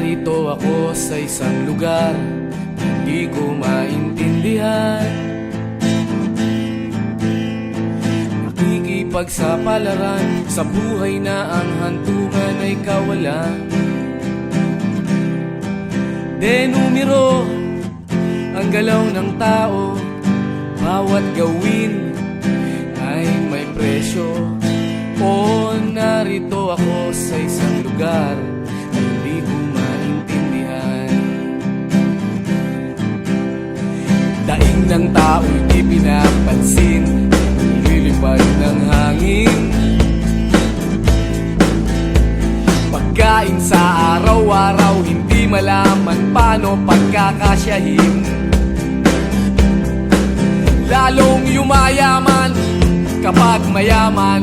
narito ako sa isang lugar hindi ko maintindihan. Nakikipagsapalaran sa buhay na ang hantungan ay kawalan. Denumero ang galaw ng tao, bawat gawin ay may presyo. O narito ako sa isang lugar na hindi ko maintindihan. Daing ng tao'y di pinapansin, lilipad ng hangin. Pagkain sa araw-araw, hindi malaman paano pagkakasyahin. Lalong yumayaman kapag mayaman